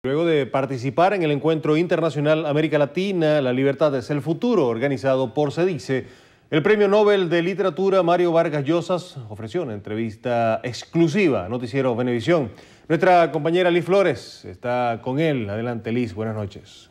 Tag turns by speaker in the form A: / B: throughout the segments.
A: Luego de participar en el encuentro internacional América Latina, la libertad es el futuro, organizado por CEDICE, el Premio Nobel de Literatura Mario Vargas Llosa ofreció una entrevista exclusiva a Noticiero Venevisión. Nuestra compañera Liz Flores está con él. Adelante, Liz, buenas noches.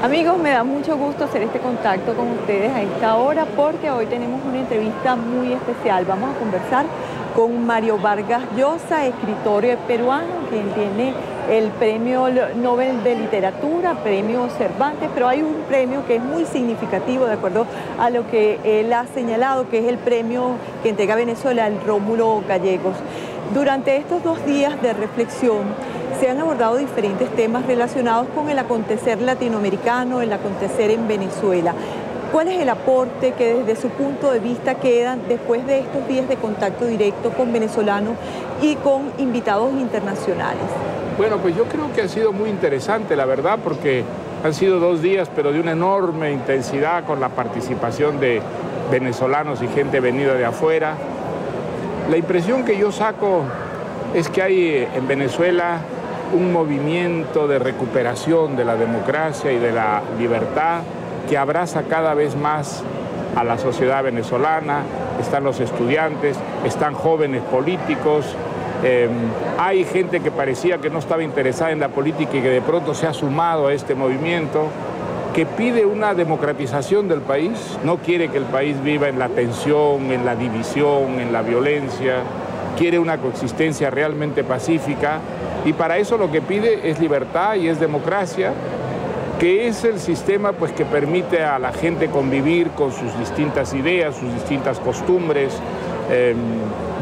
B: Amigos, me da mucho gusto hacer este contacto con ustedes a esta hora porque hoy tenemos una entrevista muy especial. Vamos a conversar con Mario Vargas Llosa, escritor peruano, quien tiene el Premio Nobel de Literatura, Premio Cervantes, pero hay un premio que es muy significativo de acuerdo a lo que él ha señalado, que es el premio que entrega Venezuela al Rómulo Gallegos. Durante estos 2 días de reflexión se han abordado diferentes temas relacionados con el acontecer latinoamericano, el acontecer en Venezuela. ¿Cuál es el aporte que desde su punto de vista quedan después de estos días de contacto directo con venezolanos y con invitados internacionales?
C: Bueno, pues yo creo que ha sido muy interesante, la verdad, porque han sido 2 días, pero de una enorme intensidad con la participación de venezolanos y gente venida de afuera. La impresión que yo saco es que hay en Venezuela un movimiento de recuperación de la democracia y de la libertad que abraza cada vez más a la sociedad venezolana. Están los estudiantes, están jóvenes políticos, hay gente que parecía que no estaba interesada en la política y que de pronto se ha sumado a este movimiento, que pide una democratización del país, no quiere que el país viva en la tensión, en la división, en la violencia, quiere una coexistencia realmente pacífica y para eso lo que pide es libertad y es democracia, que es el sistema pues, que permite a la gente convivir con sus distintas ideas, sus distintas costumbres,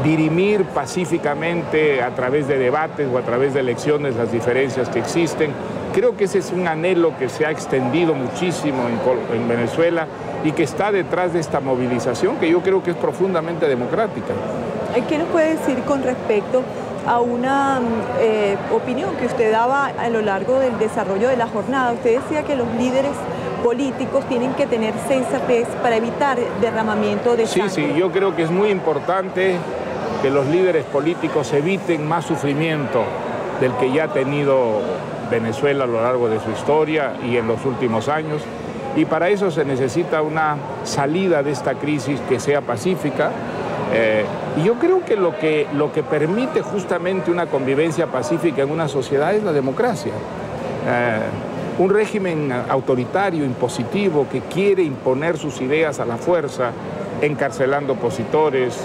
C: dirimir pacíficamente a través de debates o a través de elecciones las diferencias que existen. Creo que ese es un anhelo que se ha extendido muchísimo en Venezuela y que está detrás de esta movilización que yo creo que es profundamente democrática.
B: ¿Qué nos puede decir con respecto a una opinión que usted daba a lo largo del desarrollo de la jornada? Usted decía que los líderes políticos tienen que tener sensatez para evitar derramamiento de sangre.
C: Sí, yo creo que es muy importante que los líderes políticos eviten más sufrimiento del que ya ha tenido Venezuela a lo largo de su historia y en los últimos años. Y para eso se necesita una salida de esta crisis que sea pacífica. Y yo creo que lo que permite justamente una convivencia pacífica en una sociedad es la democracia. Un régimen autoritario, impositivo, que quiere imponer sus ideas a la fuerza, encarcelando opositores,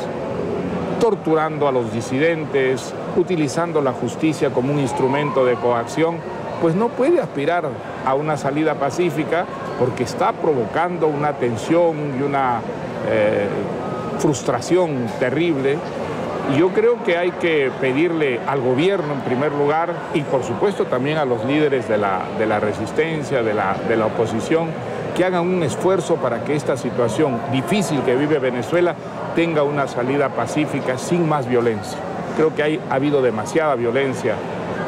C: torturando a los disidentes, utilizando la justicia como un instrumento de coacción, pues no puede aspirar a una salida pacífica porque está provocando una tensión y una frustración terrible. Y yo creo que hay que pedirle al gobierno en primer lugar y por supuesto también a los líderes de la resistencia, de la oposición, que hagan un esfuerzo para que esta situación difícil que vive Venezuela tenga una salida pacífica sin más violencia. Creo que ha habido demasiada violencia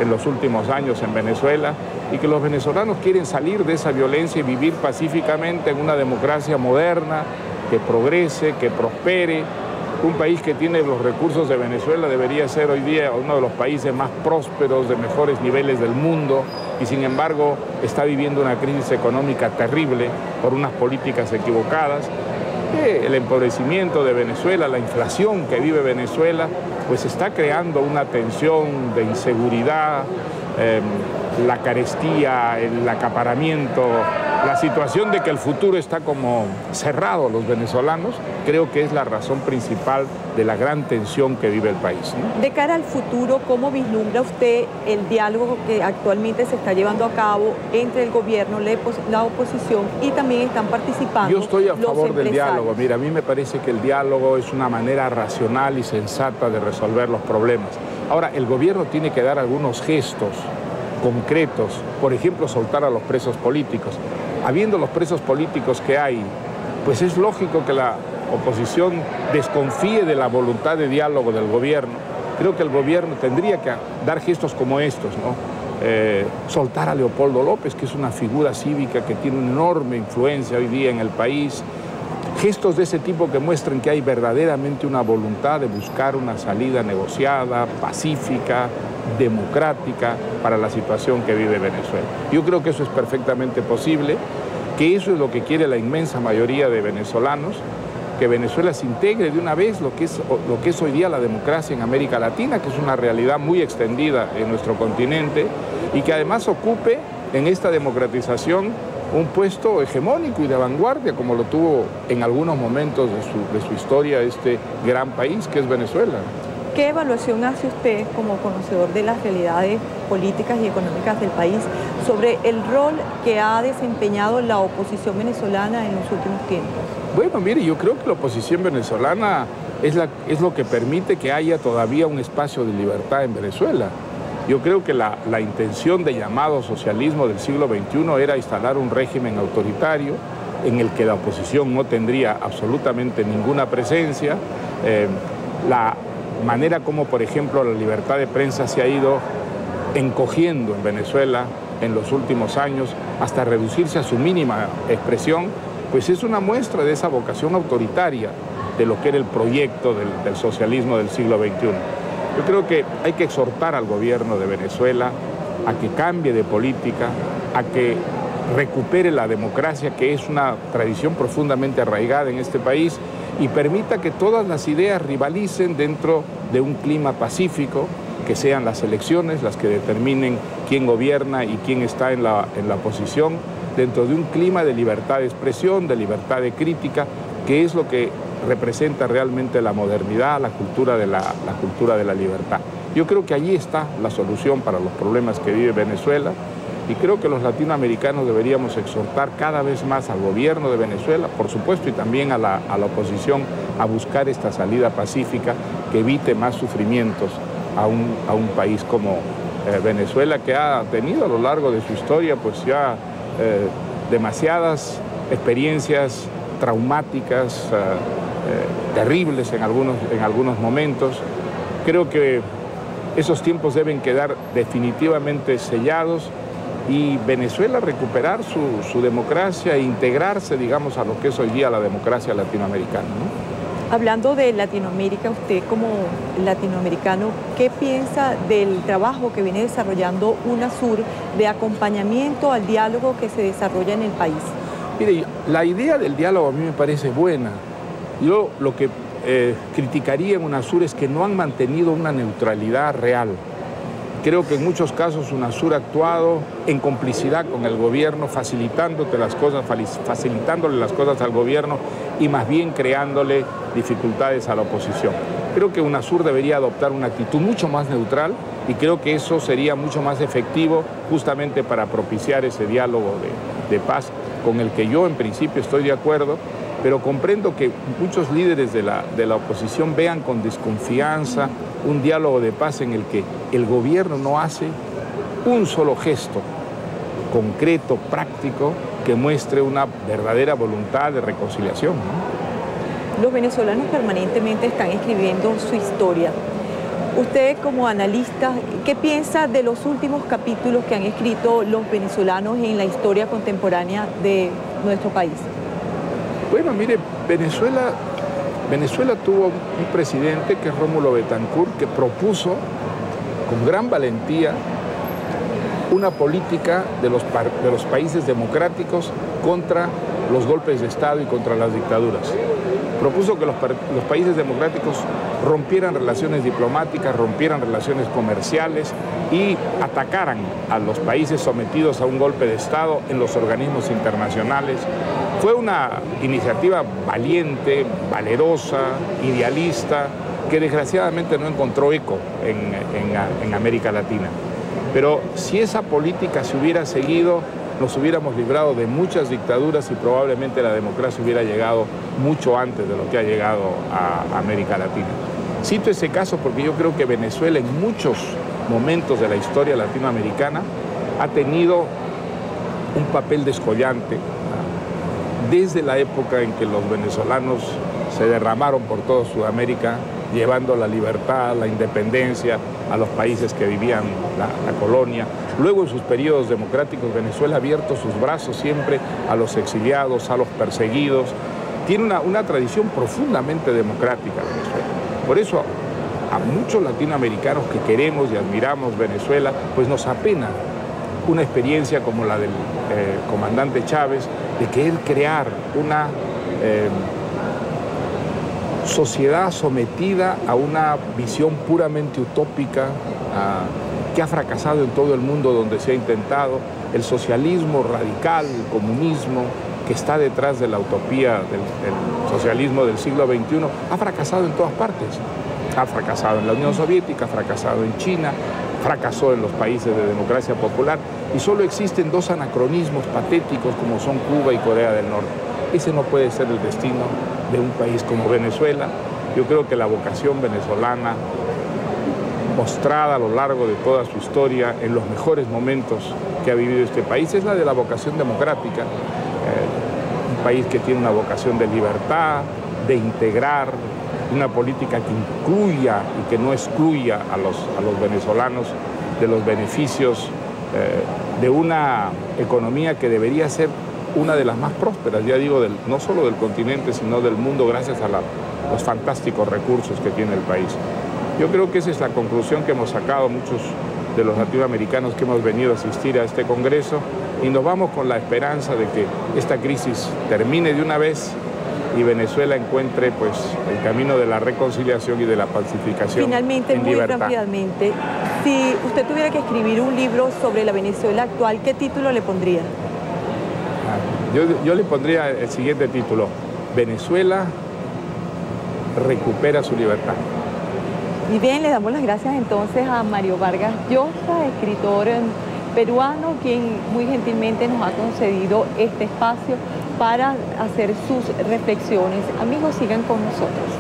C: en los últimos años en Venezuela y que los venezolanos quieren salir de esa violencia y vivir pacíficamente en una democracia moderna, que progrese, que prospere. Un país que tiene los recursos de Venezuela debería ser hoy día uno de los países más prósperos, de mejores niveles del mundo, y sin embargo está viviendo una crisis económica terrible por unas políticas equivocadas. El empobrecimiento de Venezuela, la inflación que vive Venezuela, pues está creando una tensión de inseguridad, la carestía, el acaparamiento, la situación de que el futuro está como cerrado a los venezolanos, creo que es la razón principal de la gran tensión que vive el país, ¿no?
B: De cara al futuro, ¿cómo vislumbra usted el diálogo que actualmente se está llevando a cabo entre el gobierno, la oposición y también están participando
C: Yo estoy a
B: los
C: favor del
B: empresarios?
C: diálogo. Mira, a mí me parece que el diálogo es una manera racional y sensata de resolver los problemas. Ahora, el gobierno tiene que dar algunos gestos concretos, por ejemplo, soltar a los presos políticos. Habiendo los presos políticos que hay, pues es lógico que la oposición desconfíe de la voluntad de diálogo del gobierno. Creo que el gobierno tendría que dar gestos como estos, ¿no? Soltar a Leopoldo López, que es una figura cívica que tiene una enorme influencia hoy día en el país, gestos de ese tipo que muestren que hay verdaderamente una voluntad de buscar una salida negociada, pacífica, democrática para la situación que vive Venezuela. Yo creo que eso es perfectamente posible, que eso es lo que quiere la inmensa mayoría de venezolanos, que Venezuela se integre de una vez lo que es hoy día la democracia en América Latina, que es una realidad muy extendida en nuestro continente, y que además ocupe en esta democratización un puesto hegemónico y de vanguardia, como lo tuvo en algunos momentos de su historia este gran país que es Venezuela.
B: ¿Qué evaluación hace usted como conocedor de las realidades políticas y económicas del país sobre el rol que ha desempeñado la oposición venezolana en los últimos tiempos?
C: Bueno, mire, yo creo que la oposición venezolana es lo que permite que haya todavía un espacio de libertad en Venezuela. Yo creo que la intención de llamado socialismo del siglo XXI era instalar un régimen autoritario en el que la oposición no tendría absolutamente ninguna presencia. La manera como, por ejemplo, la libertad de prensa se ha ido encogiendo en Venezuela en los últimos años hasta reducirse a su mínima expresión, pues es una muestra de esa vocación autoritaria de lo que era el proyecto del socialismo del siglo XXI. Yo creo que hay que exhortar al gobierno de Venezuela a que cambie de política, a que recupere la democracia, que es una tradición profundamente arraigada en este país, y permita que todas las ideas rivalicen dentro de un clima pacífico, que sean las elecciones las que determinen quién gobierna y quién está en la oposición, dentro de un clima de libertad de expresión, de libertad de crítica, que es lo que representa realmente la modernidad, la cultura de la libertad. Yo creo que allí está la solución para los problemas que vive Venezuela, y creo que los latinoamericanos deberíamos exhortar cada vez más al gobierno de Venezuela, por supuesto, y también a la oposición, a buscar esta salida pacífica que evite más sufrimientos a un país como Venezuela, que ha tenido a lo largo de su historia pues ya demasiadas experiencias traumáticas, terribles en algunos momentos. Creo que esos tiempos deben quedar definitivamente sellados y Venezuela recuperar su democracia e integrarse, digamos, a lo que es hoy día la democracia latinoamericana, ¿no?
B: Hablando de Latinoamérica, usted como latinoamericano, ¿qué piensa del trabajo que viene desarrollando UNASUR de acompañamiento al diálogo que se desarrolla en el país?
C: Mire, la idea del diálogo a mí me parece buena. Yo lo que criticaría en UNASUR es que no han mantenido una neutralidad real. Creo que en muchos casos UNASUR ha actuado en complicidad con el gobierno, facilitándole las cosas al gobierno y más bien creándole dificultades a la oposición. Creo que UNASUR debería adoptar una actitud mucho más neutral y creo que eso sería mucho más efectivo justamente para propiciar ese diálogo de paz con el que yo en principio estoy de acuerdo, pero comprendo que muchos líderes de la oposición vean con desconfianza un diálogo de paz en el que el gobierno no hace un solo gesto concreto, práctico, que muestre una verdadera voluntad de reconciliación, ¿no?
B: Los venezolanos permanentemente están escribiendo su historia. Usted como analista, ¿qué piensa de los últimos capítulos que han escrito los venezolanos en la historia contemporánea de nuestro país?
C: Bueno, mire, Venezuela tuvo un presidente que es Rómulo Betancourt, que propuso con gran valentía una política de los países democráticos contra los golpes de Estado y contra las dictaduras. Propuso que los países democráticos rompieran relaciones diplomáticas, rompieran relaciones comerciales y atacaran a los países sometidos a un golpe de Estado en los organismos internacionales. Fue una iniciativa valiente, valerosa, idealista, que desgraciadamente no encontró eco en América Latina. Pero si esa política se hubiera seguido, nos hubiéramos librado de muchas dictaduras y probablemente la democracia hubiera llegado mucho antes de lo que ha llegado a América Latina. Cito ese caso porque yo creo que Venezuela en muchos momentos de la historia latinoamericana ha tenido un papel descollante, desde la época en que los venezolanos se derramaron por toda Sudamérica, llevando la libertad, la independencia a los países que vivían la colonia. Luego, en sus periodos democráticos, Venezuela ha abierto sus brazos siempre a los exiliados, a los perseguidos, tiene una tradición profundamente democrática Venezuela. Por eso a muchos latinoamericanos que queremos y admiramos Venezuela, pues nos apena una experiencia como la del comandante Chávez, de que él crear una sociedad sometida a una visión puramente utópica, que ha fracasado en todo el mundo donde se ha intentado, el socialismo radical, el comunismo, que está detrás de la utopía del socialismo del siglo XXI, ha fracasado en todas partes. Ha fracasado en la Unión Soviética, ha fracasado en China, fracasó en los países de democracia popular, y solo existen dos anacronismos patéticos como son Cuba y Corea del Norte. Ese no puede ser el destino de un país como Venezuela. Yo creo que la vocación venezolana, mostrada a lo largo de toda su historia, en los mejores momentos que ha vivido este país, es la de la vocación democrática. Un país que tiene una vocación de libertad, de integrar, una política que incluya y que no excluya a los venezolanos de los beneficios de una economía que debería ser una de las más prósperas, ya digo, no solo del continente, sino del mundo, gracias a los fantásticos recursos que tiene el país. Yo creo que esa es la conclusión que hemos sacado muchos de los latinoamericanos que hemos venido a asistir a este congreso, y nos vamos con la esperanza de que esta crisis termine de una vez y Venezuela encuentre pues el camino de la reconciliación y de la pacificación.
B: Finalmente,
C: en
B: muy
C: libertad.
B: rápidamente, si usted tuviera que escribir un libro sobre la Venezuela actual, ¿qué título le pondría?
C: Yo le pondría el siguiente título: Venezuela recupera su libertad.
B: Y bien, le damos las gracias entonces a Mario Vargas Llosa, escritor peruano, quien muy gentilmente nos ha concedido este espacio para hacer sus reflexiones. Amigos, sigan con nosotros.